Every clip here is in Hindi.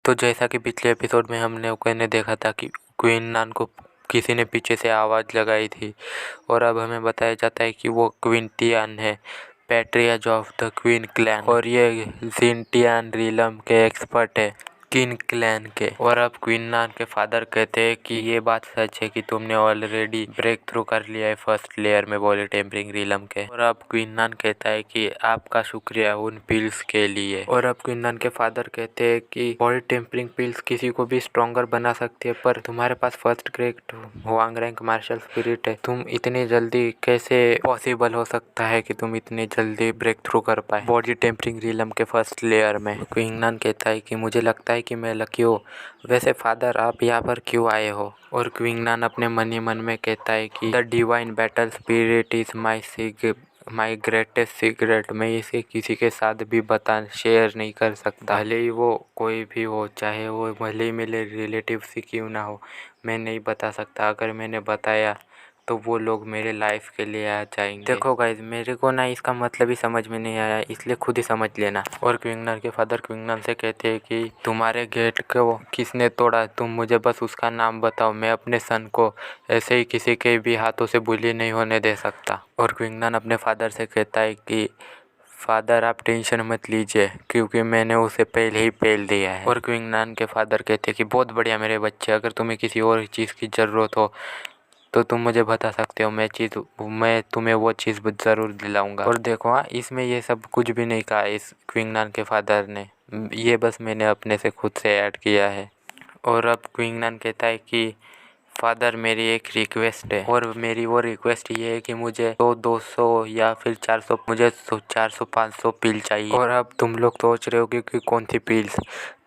तो जैसा कि पिछले एपिसोड में हमने ने देखा था कि क्वीन नान को किसी ने पीछे से आवाज़ लगाई थी और अब हमें बताया जाता है कि वो क्वीन टियान है, patriarch of the queen clan, और ये जिन टियान रिलम के एक्सपर्ट है किन क्लैन के। और अब क्वीन नान के फादर कहते हैं कि ये बात सच है कि तुमने ऑलरेडी ब्रेक थ्रू कर लिया है फर्स्ट लेयर में बॉडी टेम्परिंग रिलम के। और अब क्वीन नान कहता है कि आपका शुक्रिया उन पिल्स के लिए। और अब क्वीन नान के फादर कहते हैं कि बॉडी टेम्परिंग पिल्स किसी को भी स्ट्रॉन्गर बना सकती है, पर तुम्हारे पास first grade Huang rank martial spirit है, तुम इतनी जल्दी कैसे पॉसिबल हो सकता है कि तुम इतनी जल्दी ब्रेक थ्रू कर पाए बॉडी टेम्परिंग रिलम के फर्स्ट लेयर में। क्वीन नान कहता है कि मुझे लगता है कि मैं लकी हूँ। वैसे फादर आप यहाँ पर क्यों आए हो? और क्वीन नान अपने मन ही मन में कहता है कि the divine battle spirit is my greatest secret. मैं इसे किसी के साथ भी शेयर नहीं कर सकता, भले ही वो कोई भी हो, चाहे वो भले ही मेरे रिलेटिव से क्यों ना हो, मैं नहीं बता सकता। अगर मैंने बताया तो वो लोग मेरे लाइफ के लिए आ जाएंगे। देखो गाइज, मेरे को ना इसका मतलब ही समझ में नहीं आया, इसलिए खुद ही समझ लेना। और क्वीन नान के फादर क्वीन नान से कहते हैं कि तुम्हारे गेट को किसने तोड़ा, तुम मुझे बस उसका नाम बताओ, मैं अपने सन को ऐसे ही किसी के भी हाथों से बुली नहीं होने दे सकता। और क्वीन नान अपने फादर से कहता है कि फादर आप टेंशन मत लीजिए, क्योंकि मैंने उसे पहले ही पेल दिया है। और क्वीन नान के फादर कहते हैं कि बहुत बढ़िया मेरे बच्चे, अगर तुम्हें किसी और चीज़ की ज़रूरत हो तो तुम मुझे बता सकते हो, मैं तुम्हें वो चीज़ ज़रूर दिलाऊंगा। और देखो हाँ, इसमें ये सब कुछ भी नहीं कहा इस क्वीन नान के फादर ने, ये बस मैंने अपने से खुद से ऐड किया है। और अब क्वीन नान कहता है कि फादर मेरी एक रिक्वेस्ट है, और मेरी वो रिक्वेस्ट ये है कि मुझे 200 या फिर 400, मुझे 400-500 पील चाहिए। और अब तुम लोग सोच रहे हो कि कौन सी पील्स,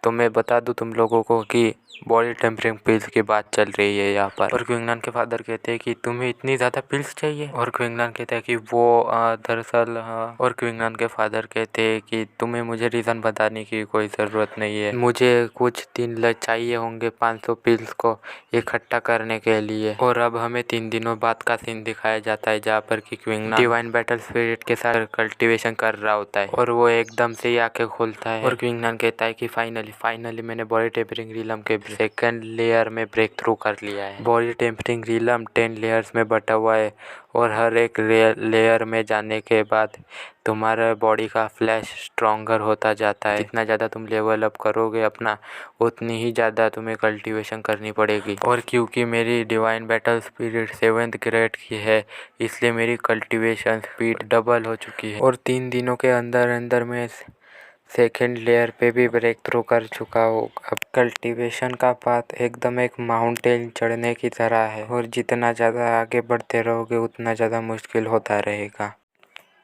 तो मैं बता दूं तुम लोगों को कि बॉडी टेम्परिंग पिल्स की बात चल रही है यहाँ पर। और क्वीन नान के फादर कहते हैं कि तुम्हें इतनी ज़्यादा पिल्स चाहिए? और क्वीन नान कहते हैं कि वो दरअसल और क्वीन नान के फादर कहते हैं कि तुम्हें मुझे रीज़न बताने की कोई ज़रूरत नहीं है, मुझे कुछ 3 चाहिए होंगे 500 पिल्स को इकट्ठा करने के लिए। और अब हमें 3 दिनों बाद का सीन दिखाया जाता है जहाँ पर कि क्वीन नान डिवाइन बैटल स्पिरिट के साथ कल्टीवेशन कर रहा होता है, और वो एकदम से ही आंखें खोलता है। और क्वीन नान कहता है कि फाइनली मैंने बॉडी टेम्परिंग रिलम के सेकंड लेयर में ब्रेक थ्रू कर लिया है। बॉडी टेम्परिंग रिलम 10 लेयर्स में बटा हुआ है, और हर एक लेयर में जाने के बाद तुम्हारा बॉडी का फ्लैश स्ट्रॉन्गर होता जाता है। जितना ज़्यादा तुम लेवल अप करोगे अपना, उतनी ही ज़्यादा तुम्हें कल्टीवेशन करनी पड़ेगी। और क्योंकि मेरी divine battle spirit 7th grade की है, इसलिए मेरी कल्टीवेशन स्पीड डबल हो चुकी है, और 3 दिनों के अंदर अंदर मैं सेकेंड लेयर पे भी ब्रेक थ्रू कर चुका हूँ। अब कल्टीवेशन का पाथ एकदम एक माउंटेन चढ़ने की तरह है, और जितना ज़्यादा आगे बढ़ते रहोगे उतना ज़्यादा मुश्किल होता रहेगा।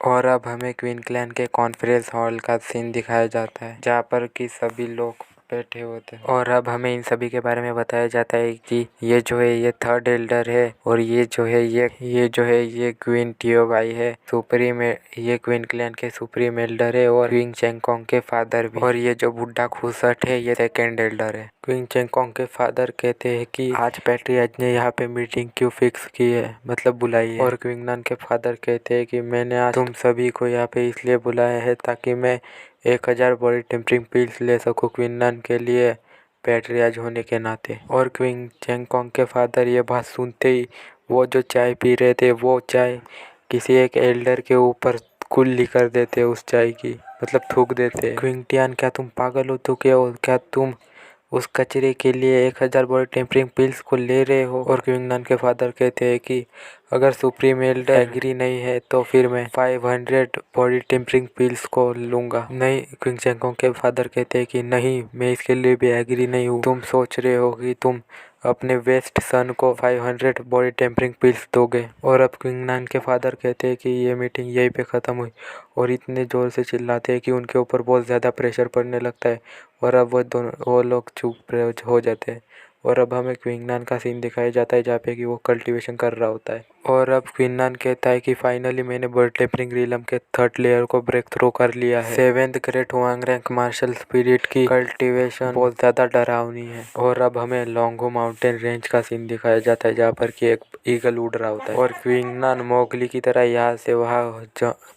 और अब हमें क्वीन क्लैन के कॉन्फ्रेंस हॉल का सीन दिखाया जाता है, जहाँ पर कि सभी लोग बैठे होते हैं। और अब हमें इन सभी के बारे में बताया जाता है कि ये जो है ये 3rd एल्डर है, और ये जो है ये क्वीन टियोगाई है सुप्रीम, ये क्वीन क्लैन के सुप्रीम एल्डर है, और क्वीन चेंगकोंग के फादर भी। और ये जो बुढ़ा खुसट है ये 2nd एल्डर है। क्वीन चेंगकोंग के फादर कहते हैं कि आज पैट्रियार्च ने यहाँ पे मीटिंग क्यों फिक्स की है, मतलब बुलाई है। और क्वीन नान के फादर कहते हैं कि मैंने आज तुम सभी को यहाँ पे इसलिए बुलाया है ताकि मैं 1000 बॉडी टेम्परिंग पिल्स ले सकूँ क्वीन नान के लिए, पैट्रियार्च होने के नाते। और क्वीन चेंगकोंग के फादर ये बात सुनते ही वो जो चाय पी रहे थे वो चाय किसी एक एल्डर के ऊपर कुल्ली कर देते उस चाय की, मतलब थूक देते। क्वीन टियान, क्या तुम पागल हो? तो क्या तुम उस कचरे के लिए 1000 बॉडी टेम्परिंग पिल्स को ले रहे हो? और क्वीन नान के फादर कहते हैं कि अगर सुप्रीम एल्डर एग्री नहीं है तो फिर मैं 500 बॉडी टेम्परिंग पिल्स को लूँगा। नहीं, क्वीन चेंगकोंग के फादर कहते हैं कि नहीं, मैं इसके लिए भी एग्री नहीं हूँ। तुम सोच रहे हो कि तुम अपने वेस्ट सन को 500 बॉडी टेम्परिंग पिल्स दोगे? और अब क्वीन नान के फादर कहते हैं कि ये मीटिंग यहीं पे ख़त्म हुई, और इतने ज़ोर से चिल्लाते हैं कि उनके ऊपर बहुत ज़्यादा प्रेशर पड़ने लगता है, और अब वो लोग चुप हो जाते हैं। और अब हमें क्वीन नान का सीन दिखाया जाता है जहाँ पे कि वो कल्टीवेशन कर रहा होता है। और अब क्विनान कहता है कि फाइनली मैंने वर्टेब्रिंग रिलम के थर्ड लेयर को ब्रेक थ्रू कर लिया है। 7th grade Huang rank martial spirit की कल्टीवेशन बहुत ज़्यादा डरावनी है। और अब हमें लोंगो माउंटेन रेंज का सीन दिखाया जाता है जहाँ पर कि एक ईगल उड़ रहा होता है और क्विनान मोगली की तरह यहाँ से वहाँ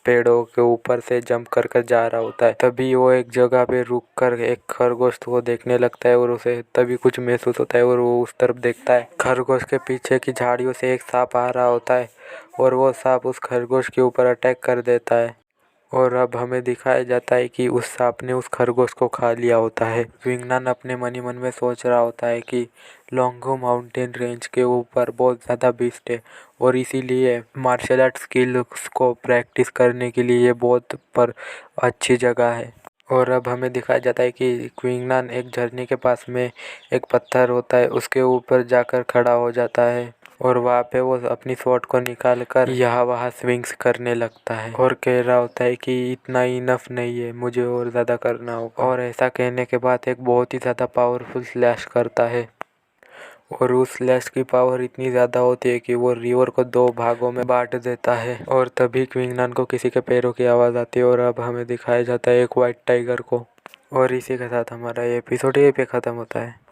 पेड़ों के ऊपर से जंप कर कर जा रहा होता है। तभी वो एक जगह पे रुक कर एक खरगोश को देखने लगता है और उसे तभी कुछ महसूस होता है और वो उस तरफ देखता है। खरगोश के पीछे की झाड़ियों से एक सांप आ रहा होता है और वो सांप उस खरगोश के ऊपर अटैक कर देता है। और अब हमें दिखाया जाता है कि उस सांप ने उस खरगोश को खा लिया होता है। क्विनान अपने मन ही मन में सोच रहा होता है कि लोंगो माउंटेन रेंज के ऊपर बहुत ज़्यादा बीस्ट है और इसीलिए मार्शल आर्ट स्किल्स को प्रैक्टिस करने के लिए ये बहुत पर अच्छी जगह है। और अब हमें दिखाया जाता है कि क्विनान एक झरने के पास में एक पत्थर होता है उसके ऊपर जाकर खड़ा हो जाता है और वहाँ पे वो अपनी स्वॉर्ड को निकाल कर यहाँ वहाँ स्विंग्स करने लगता है और कह रहा होता है कि इतना इनफ नहीं है, मुझे और ज़्यादा करना होगा। और ऐसा कहने के बाद एक बहुत ही ज़्यादा पावरफुल स्लैश करता है और उस स्लैश की पावर इतनी ज़्यादा होती है कि वो रिवर को 2 भागों में बांट देता है। और तभी क्विनान को किसी के पैरों की आवाज़ आती है और अब हमें दिखाया जाता है एक वाइट टाइगर को। और इसी के साथ हमारा ये एपिसोड यहीं पे ख़त्म होता है।